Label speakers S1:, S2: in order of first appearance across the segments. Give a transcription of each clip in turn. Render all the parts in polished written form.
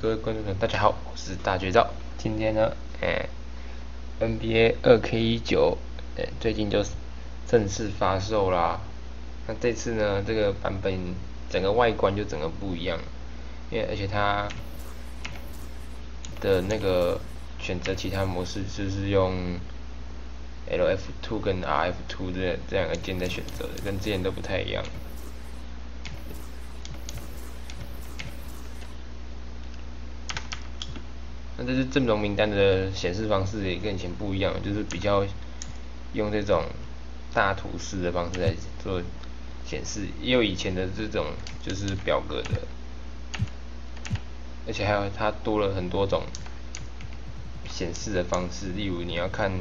S1: 各位观众朋友，大家好，我是大绝招。今天呢，NBA 2K19，最近就正式发售啦。那这次呢，这个版本整个外观就整个不一样，而且它的那个选择其他模式就是用 LF2 跟 RF2 这两个键在选择的，跟之前都不太一样。那这是阵容名单的显示方式也跟以前不一样，就是比较用这种大图示的方式来做显示，也有以前的这种就是表格的，而且还有它多了很多种显示的方式，例如你要看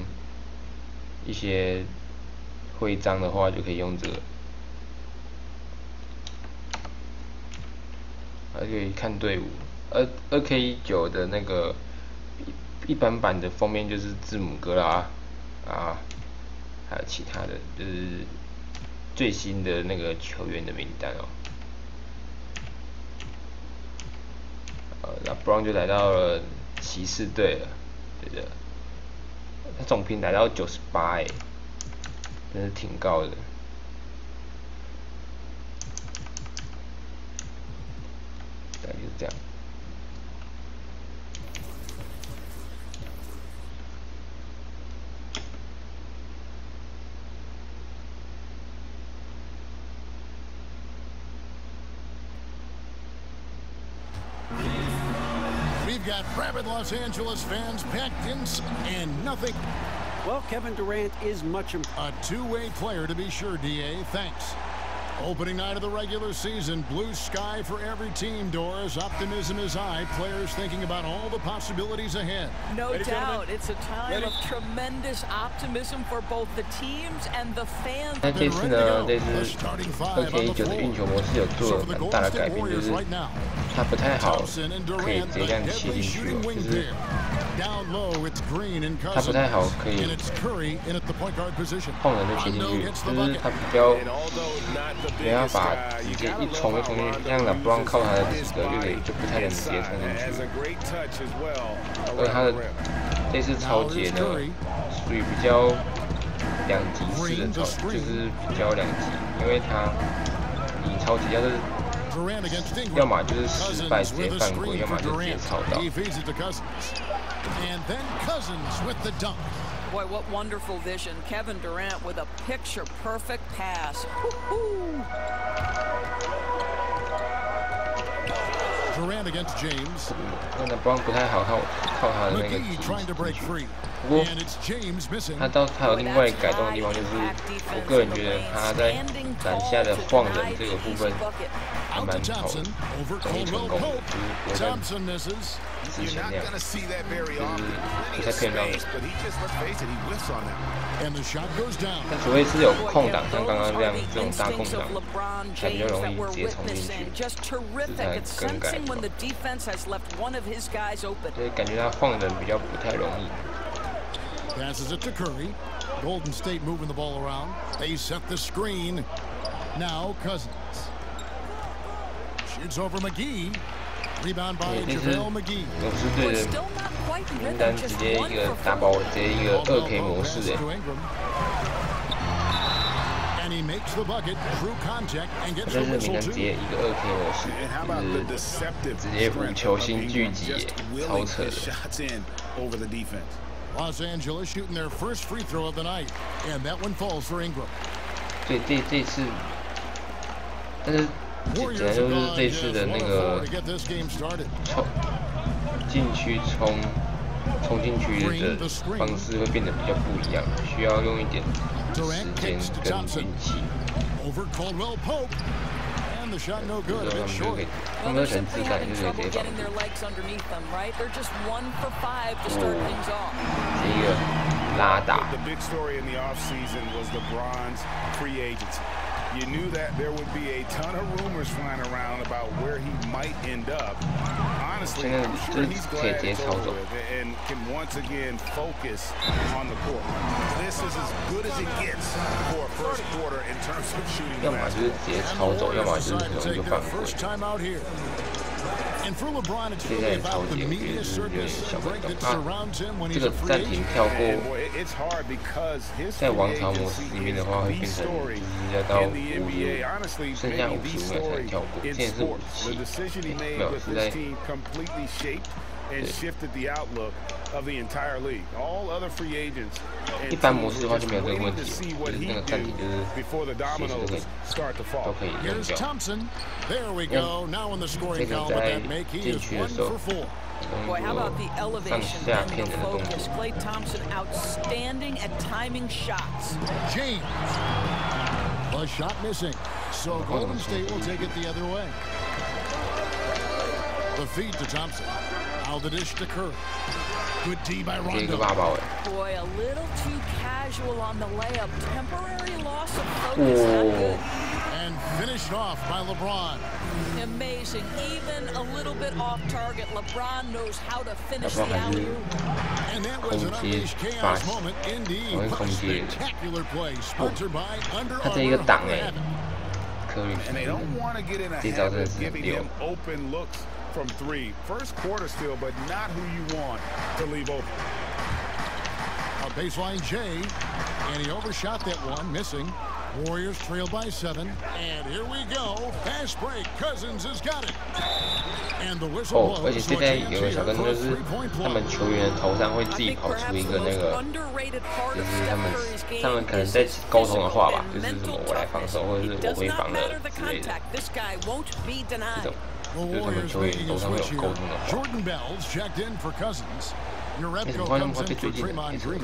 S1: 一些徽章的话，就可以用这个，还可以看队伍。2K19的那个一般版的封面就是字母哥啦啊，还有其他的就是最新的那个球员的名单哦。那 Brown 就来到了骑士队了，对的，他总评来到98，真是挺高的。大概就是这样。
S2: We've got rabid Los Angeles fans packed in and nothing.
S3: Well, Kevin Durant is much
S2: a two-way player to be sure, DA. Thanks. Opening night of the regular season, blue sky for every team, Doris. Optimism is high. Players thinking about all the possibilities ahead.
S4: No doubt. It's a time of tremendous optimism for both the teams and the fans.
S1: 那这次呢，这次2K19的运球模式有做了很大的改变，就是它不太好可以直接这样切进去哦，就是它不太好可以晃人就切进去，就是它比较没办法直接一冲就冲进去，像LeBron靠他的几个就不太能直接冲进去。而他的这次抄截呢，属于比较两极式的抄，就是比较两极，因为你抄截要么就是失败直接犯规，要么就直接抄到。
S4: Boy, what wonderful vision. Kevin Durant with a picture-perfect pass.
S2: Durant against James.
S1: 那 Brown 不太好靠他的那个技术，不过他有另外改动的地方，就是我个人觉得他在篮下的晃人这个部分还蛮好的，容易成功的，就是不会像之前那样，就是不太骗到人。但除非是有空档，像刚刚这种大空档，才比较容易直接冲进去，这才更改。所以感觉他晃人比较不太容易。
S2: Passes it to Curry. Golden State moving the ball around. They set the screen. Now Cousins. Shoots over McGee. Rebound by JaVale McGee.
S1: 勇士队的名单直接一个打包，直接一个2K 模式哎。这是名单直接一个2K 模式，就是直接5球星聚集，超扯的。
S2: Los Angeles shooting their first free throw of the night, and that one falls for Ingram.
S1: 这次，但是简单就是这次的那个禁区冲进去的方式会变得比较不一样，需要用一点时间跟运气。
S2: The shot no good.
S1: 他们都选自干，就是可以直接防住。一个拉打。
S5: You knew that there would be a ton of rumors flying around about where he might end up. Honestly, I'm sure he's glad it's over with and can once again focus on the court. This is as good as it gets for a first quarter in terms of shooting.
S1: 要么就是直接抄走，要么就是很容易就犯规。现在超级有点小被动啊，这个暂停跳过，在王朝模式里面的话会变成就是要到50，剩下55秒才能跳过，现在是57，没有是在。
S5: And shifted the outlook of the entire league. All other free agents.
S1: 一般模式的话就没有这个问题，就是那个暂停就是随时都可以用掉。这个在禁区的时候，上下偏的动作。
S4: Klay Thompson outstanding at timing shots.
S2: James, a shot missing. So Golden State will take it the other way. The feed to Thompson. Now the dish to Curry. Good D by Rondo.
S4: Boy, a little too casual on the layup. Temporary loss of focus. Not good.
S2: And finished off by LeBron.
S4: Amazing. Even a little bit off target. LeBron knows how to finish the alley-oop.
S2: And that was an unleashed chaos moment indeed. A spectacular play sponsored by Under Armour.
S5: And they don't want to get in a habit of giving him open looks. From three. First quarter still, but not who you want to leave open.
S2: A baseline J, and he overshot that one, missing. Warriors trail by 7, and here we go. Fast break. Cousins has got it. And the whistle blows.
S1: 而且现在有个小跟就是，他们球员头上会自己跑出一个那个，就是他们可能在沟通的话吧，就是什么我来防守，或者是我回防了之类的，这种。
S2: The Warriors making a switch here. Jordan Bell's checked in for Cousins. Urebko comes in for Draymond Green.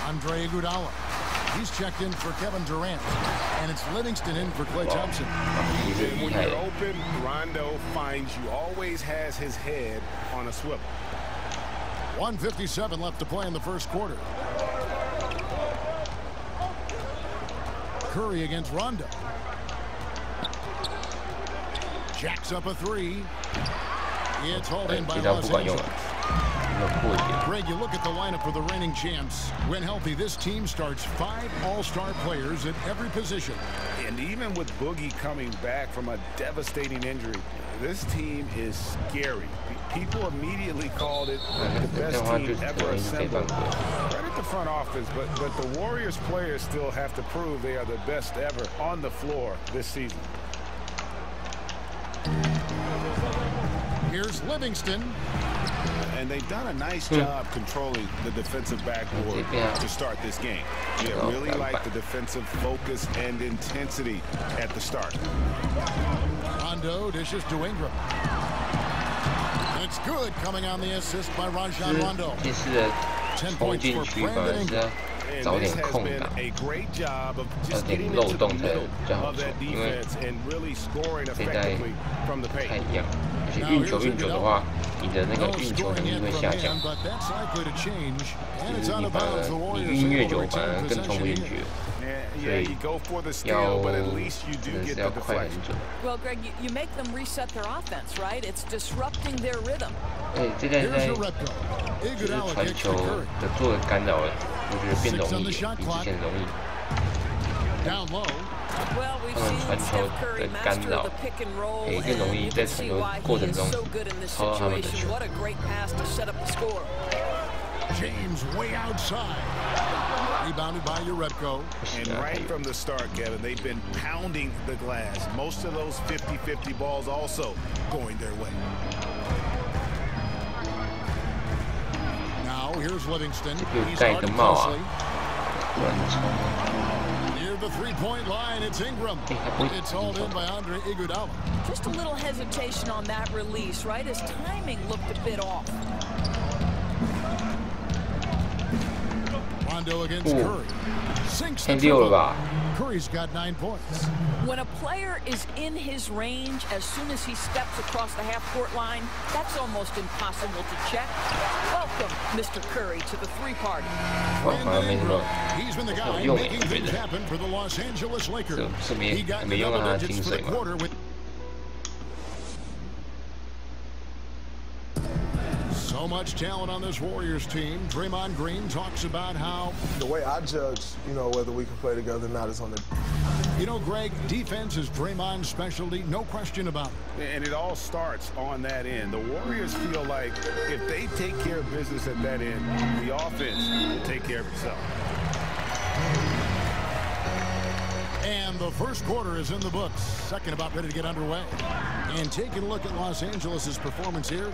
S2: Andre Iguodala. He's checked in for Kevin Durant. And it's Livingston in for Klay Thompson.
S5: When you're open, Rondo finds you. Always has his head on a swivel.
S2: 1:57 left to play in the first quarter. Curry against Rondo. Jacks up a three. It's hauled in by Los Angeles. Greg, you look at the lineup for the reigning champs. When healthy, this team starts 5 all-star players at every position.
S5: And even with Boogie coming back from a devastating injury, this team is scary. People immediately called it the best team ever assembled. Credit the front office, but the Warriors players still have to prove they are the best ever on the floor this season.
S2: Here's Livingston.
S5: And they've done a nice job controlling the defensive backboard to start this game. Yeah, really like the defensive focus and intensity at the start.
S2: Rondo dishes to Ingram. And it's good coming on the assist by Rajon Rondo. 10 points for Brandon Ingram.
S1: 找点空档，找点漏洞才比较好做，因为现在不太一样，而且运球的话，你的那个运球能力会下降，就是你反而你运越久反而更冲不进去，所以要真的是要快很准。
S4: Well, Greg, you make them reset their offense, right? It's disrupting their rhythm.
S1: 对，这在就是传球的做的干扰了。 我觉得变容易，比之前容易。他们传球的干扰，更容易在传球过程中抄到他们的球。
S2: James way outside. Rebounded by Urebko.
S5: And right from the start, Kevin, they've been pounding the glass. Most of those 50-50 balls also going their way.
S2: Now here's Livingston.
S1: 有盖个帽啊！
S2: Near the three-point line, it's Ingram. It's hauled in by Andre Iguodala.
S4: Just a little hesitation on that release, right? His timing looked a bit off.
S2: Rondo against Curry. Sinks the Curry's got 9 points.
S4: When a player is in his range, as soon as he steps across the half-court line, that's almost impossible to check. Welcome, Mr. Curry, to the three party.
S2: He's been the guy making things happen for the Los Angeles Lakers. He got the double digits for the quarter with So much talent on this Warriors team. Draymond Green talks about how
S6: the way I judge, whether we can play together or not is on the.
S2: Greg, defense is Draymond's specialty, no question about it.
S5: And it all starts on that end. The Warriors feel like if they take care of business at that end, the offense will take care of itself.
S2: And the first quarter is in the books. Second about ready to get underway. And taking a look at Los Angeles' performance here,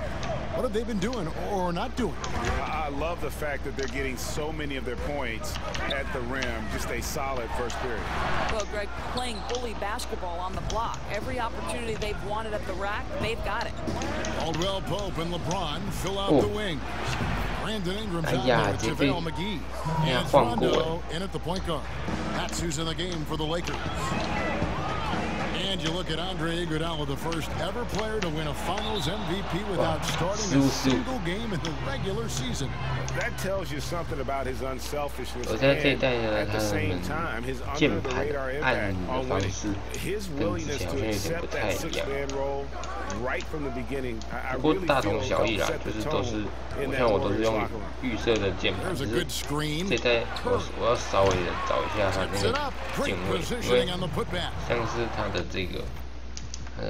S2: what have they been doing or not doing?
S5: I love the fact that they're getting so many of their points at the rim. Just a solid first period.
S4: Well, Greg, playing bully basketball on the block. Every opportunity they've wanted at the rack, they've got it.
S2: Caldwell Pope and LeBron fill out the wings. Brandon Ingram's out there with JaVale McGee. And Rondo in at the point guard. That's who's in the game for the Lakers. And you look at Andre Iguodala, the first ever player to win a Finals MVP without starting a single game in the regular season.
S5: That tells you something about his unselfishness and at the same time his under-the-radar impact on winning. His willingness to accept that six-man role right from the beginning. I really feel set the tone in that Warriors locker room.
S1: 预设的键盘，只是这代我要稍微的找一下它那个键位，因为像是它的这个，不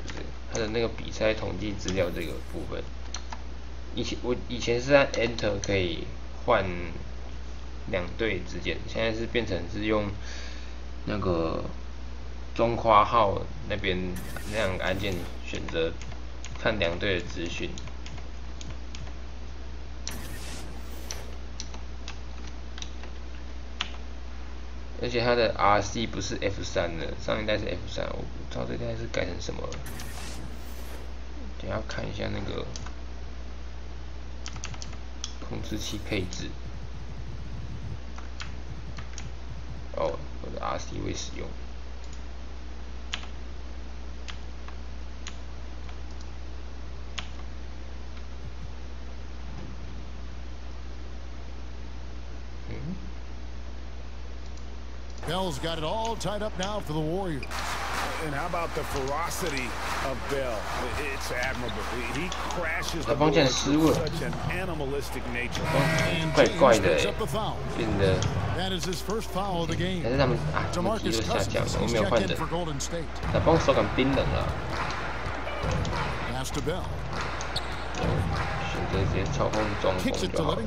S1: 是它的那个比赛统计资料这个部分，我以前是按 Enter 可以换两队之间，现在是变成是用那个中括号那边那两个按键选择看两队的资讯。 而且它的 RC 不是 F3 的，上一代是 F3， 我不知道这代是改成什么了。等一下看一下那个控制器配置。哦，我的 RC 会使用。
S2: Bell's got it all tied up now for the Warriors.
S5: And how about the ferocity of Bell? It's admirable. He crashes the board with such an animalistic nature.
S1: 怪怪的变得。
S2: That is his first foul of the game.
S1: 还是他们啊，他们肌肉下降了，我没有换人。打帮手感冰冷了。
S2: Pass to Bell.
S1: 选择直接操控中锋就好了，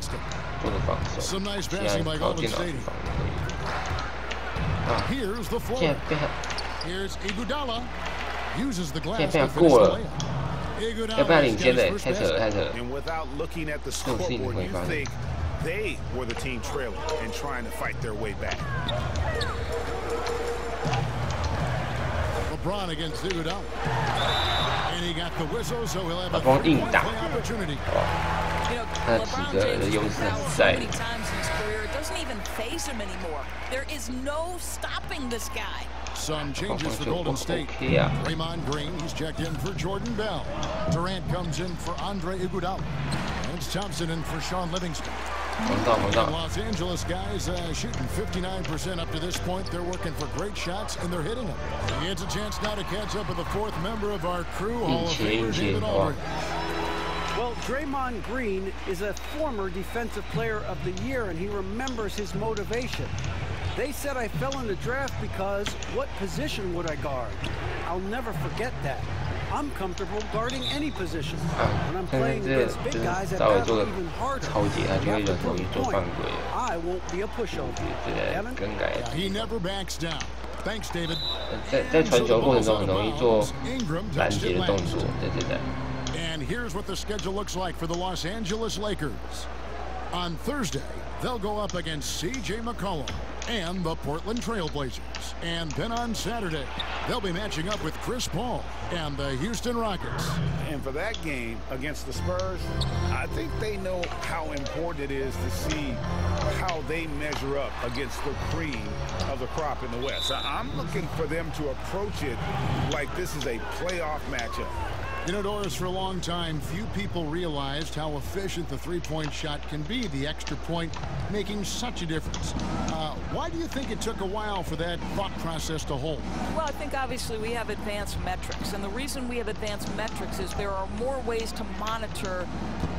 S1: 做个防守。现在靠电脑去防就可以。
S2: Here's the floor. Here's Iguodala. Uses the glass
S1: to finish the layup. 要不然领先的，太扯了，太扯了。
S5: And without looking at the scoreboard, you think they were the team trailing and trying to fight their way back.
S2: LeBron against Iguodala. And he got the whistle, so he'll have a play opportunity.
S1: 他的体格的优势很在。
S4: Doesn't even phase him anymore. There is no stopping this guy.
S2: Some changes for Golden State. Draymond Green, he's checked in for Jordan Bell. Durant comes in for Andre Iguodala. And Thompson in for Sean Livingston. And Los Angeles guys shooting 59% up to this point. They're working for great shots and they're hitting them. He gets a chance now to catch up with the fourth member of our crew, Hall of Famer David Aldridge.
S3: Well, Draymond Green is a former Defensive Player of the Year, and he remembers his motivation. They said I fell in the draft because what position would I guard? I'll never forget that. I'm comfortable guarding any position. When I'm playing against big guys at that even harder. I won't be a pushover.
S2: Yeah, he never backs down. Thanks, David.
S1: 在传球过程中很容易做拦截的动作，在这代。
S2: And here's what the schedule looks like for the Los Angeles Lakers. On Thursday, they'll go up against C.J. McCollum and the Portland Trail Blazers. And then on Saturday, they'll be matching up with Chris Paul and the Houston Rockets.
S5: And for that game against the Spurs, I think they know how important it is to see how they measure up against the cream of the crop in the West. I'm looking for them to approach it like this is a playoff matchup.
S2: You know, Doris, for a long time, few people realized how efficient the three-point shot can be, the extra point making such a difference. Why do you think it took a while for that thought process to hold?
S4: Well, I think obviously we have advanced metrics, and the reason we have advanced metrics is there are more ways to monitor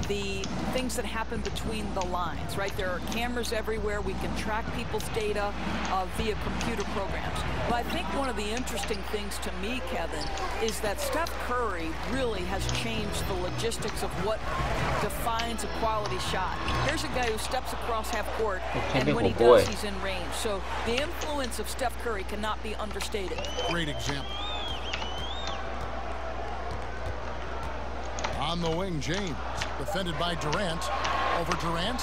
S4: the things that happen between the lines, right? There are cameras everywhere. We can track people's data via computer programs. But I think one of the interesting things to me, Kevin, is that Steph Curry really has changed the logistics of what defines a quality shot. Here's a guy who steps across half court, and when he does, he's in range. So the influence of Steph Curry cannot be understated.
S2: Great example. On the wing, James, defended by Durant. Over Durant.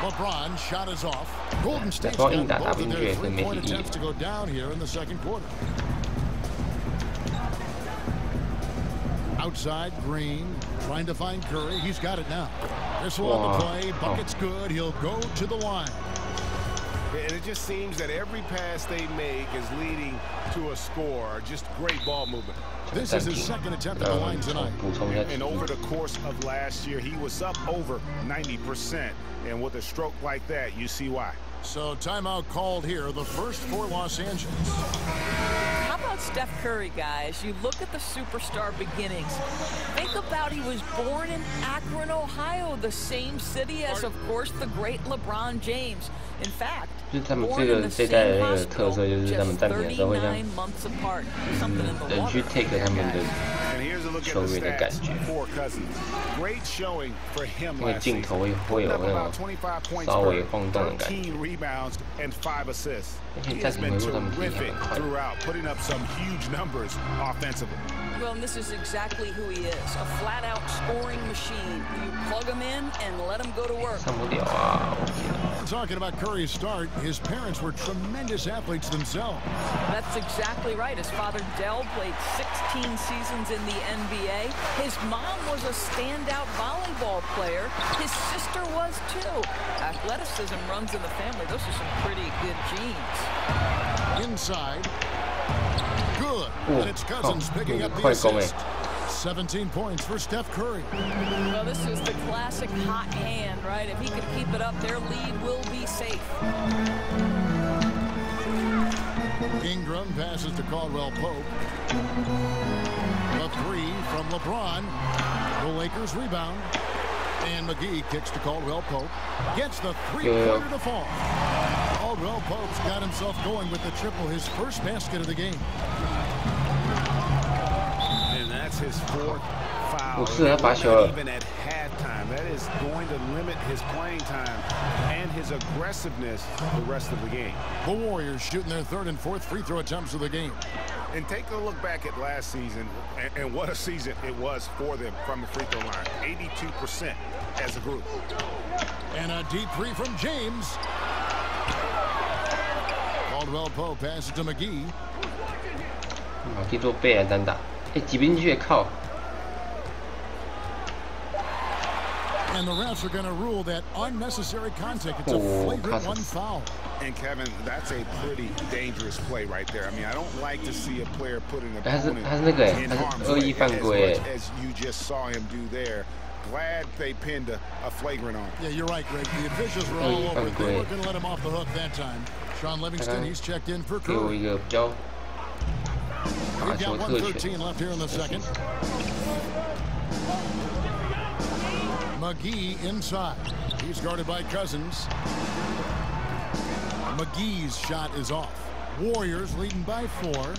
S2: LeBron shot is off. Golden State's got both of their three-point attempts to go down here in the second quarter. Outside, Green trying to find Curry. He's got it now. This one on the play. Bucket's good. He'll go to the line.
S5: And it just seems that every pass they make is leading to a score. Just great ball movement.
S2: This is his second attempt at the line tonight.
S5: And over the course of last year, he was up over 90%. And with a stroke like that, you see why.
S2: So timeout called here, the first for Los Angeles.
S4: How about Steph Curry, guys? You look at the superstar beginnings. Think about he was born in Akron, Ohio, the same city as, of course, the great LeBron James. In fact,
S1: 就是他们这代的那个特色，就是他们战评的时候会让人去 take 他们的球员的感觉，因为镜头会有那种稍微晃动的感觉。而且暂停回路他们踢得很快。
S4: Well, and this is exactly who he is, a flat-out scoring machine. You plug him in and let him go to work.
S2: Talking about Curry's start, his parents were tremendous athletes themselves.
S4: That's exactly right. His father, Dell, played 16 seasons in the NBA. His mom was a standout volleyball player. His sister was, too. Athleticism runs in the family. Those are some pretty good genes.
S2: Inside. Good. And it's Cousins picking up the assist. 17 points for Steph Curry.
S4: Well, this is the classic hot hand, right? If he can keep it up, their lead will be safe.
S2: Ingram passes to Caldwell Pope. The three from LeBron. The Lakers rebound. And McGee kicks to Caldwell Pope. Gets the three-pointer to fall. Caldwell Pope's got himself going with the triple, his first basket of the game.
S5: And that's his fourth foul. Even at halftime, that is going to limit his playing time and his aggressiveness the rest of the game.
S2: The Warriors shooting their third and fourth free throw attempts of the game.
S5: And take a look back at last season, and what a season it was for them from the free throw line. 82% as a group.
S2: And a deep three from James. Caldwell Pope passes to McGee.
S1: 可以做背来单打，挤不进去，靠！
S2: And the refs are going to rule that unnecessary contact. It's a flagrant one foul.
S5: And Kevin, that's a pretty dangerous play right there. I mean, I don't like to see a player put an opponent in harm's way as you just saw him do there. Glad they pinned a flagrant on him.
S2: Yeah, you're right, Greg. The officials were all over it. They weren't going to let him off the hook that time. Sean Livingston, he's checked in for Curry. We've got 1:13 left here in the second. McGee inside. He's guarded by Cousins. McGee's shot is off. Warriors leading by 4.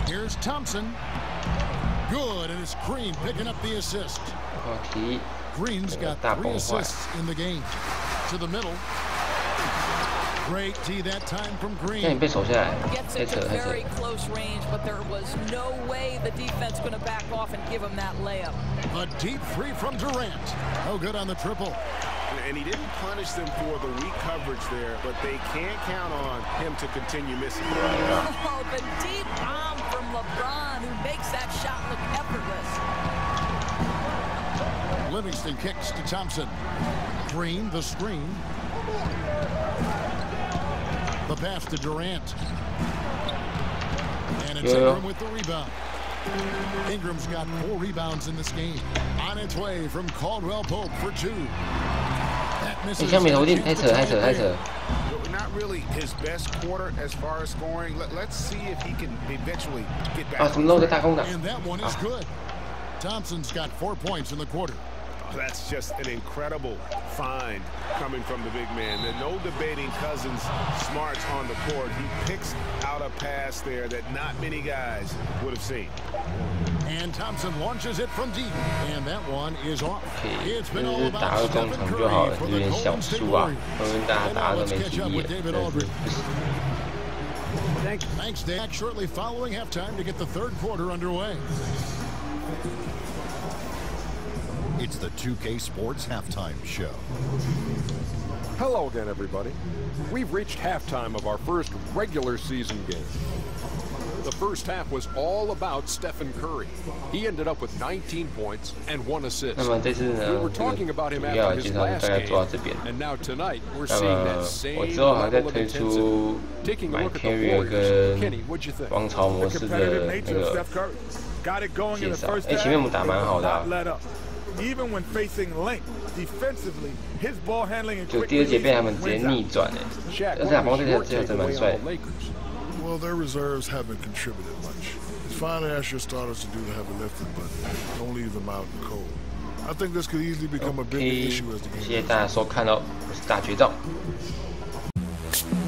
S2: Here's Thompson. Good, and it's Green picking up the assist. Green's got 3 assists in the game. To the middle. Great tee that time from Green.
S4: Gets it to very close range, but there was no way the defense going to back off and give him that layup.
S2: A deep three from Durant. No good on the triple.
S5: And he didn't punish them for the weak coverage there, but they can't count on him to continue missing.
S4: Oh, the deep bomb from LeBron, who makes that shot look effortless.
S2: Livingston kicks to Thompson. Green, the screen. The pass to Durant. And it's Ingram with the rebound. Ingram's got 4 rebounds in this game. On its way from Caldwell Pope for 2.
S1: 你像美投进，太扯。
S5: Not really his best quarter as far as scoring. Let's see if he can eventually get back.
S1: 啊，什么漏在大空档？
S2: And that one is good. Thompson's got 4 points in the quarter.
S5: That's just an incredible find coming from the big man. There's no debating Cousins' smarts on the court. He picks out a pass there that not many guys would have seen.
S2: And Thompson launches it from deep, and that one is off. It's been all
S1: 就是打
S2: about
S1: 个中
S2: Stephen
S1: 场就好
S2: Curry
S1: 了，
S2: for
S1: 有
S2: the
S1: 点小
S2: Golden State
S1: 输啊，
S2: Warriors.
S1: 后面大家
S2: And
S1: 打
S2: now
S1: 都
S2: let's
S1: 没
S2: catch
S1: 体
S2: up
S1: 力
S2: with
S1: 了，
S2: David
S1: 真是
S2: Aldridge.
S1: 不行。
S2: Thanks, Dak. Shortly following halftime to get the 3rd quarter underway.
S7: It's the 2K Sports Halftime Show.
S8: Hello again, everybody. We've reached halftime of our first regular season game. The first half was all about Stephen Curry. He ended up with 19 points and 1 assist.
S1: 那么这次呢，
S8: We were talking about him after his
S1: 主要
S8: last
S1: 介绍大概
S8: game,
S1: 做到这边。
S8: and now tonight we're
S1: 那
S8: seeing
S1: 么
S8: that
S1: 我
S8: same
S1: 之后还在
S8: level of
S1: 推
S8: intensity.
S1: 出
S8: Taking a
S1: 买
S8: look at the
S1: carrier
S8: Warriors.
S1: 跟
S8: Kenny, what'd you think?
S1: 王朝模式的那个
S9: Got it going in
S1: 介
S9: the
S1: 绍。
S9: first
S1: 哎，前面我们打蛮好的啊
S9: not，let up. Even when facing length, defensively, his ball handling and
S1: 就
S9: quick
S1: 第2节
S9: release
S1: 被他们直接
S9: wins
S1: 逆
S9: out.
S1: 转哎，
S8: Shaq,
S1: 而且
S8: what
S1: 打防
S8: was
S1: 这
S8: your
S1: 条真蛮
S8: takeaway
S1: 帅
S8: on。the Lakers?
S6: Well, their reserves haven't contributed much. It's fine to ask your starters to do the heavy lifting, but don't leave them out in the cold. I think this could easily become a bigger issue as the
S1: 谢
S6: game
S1: 谢大家收看哦，我是大绝招。
S2: And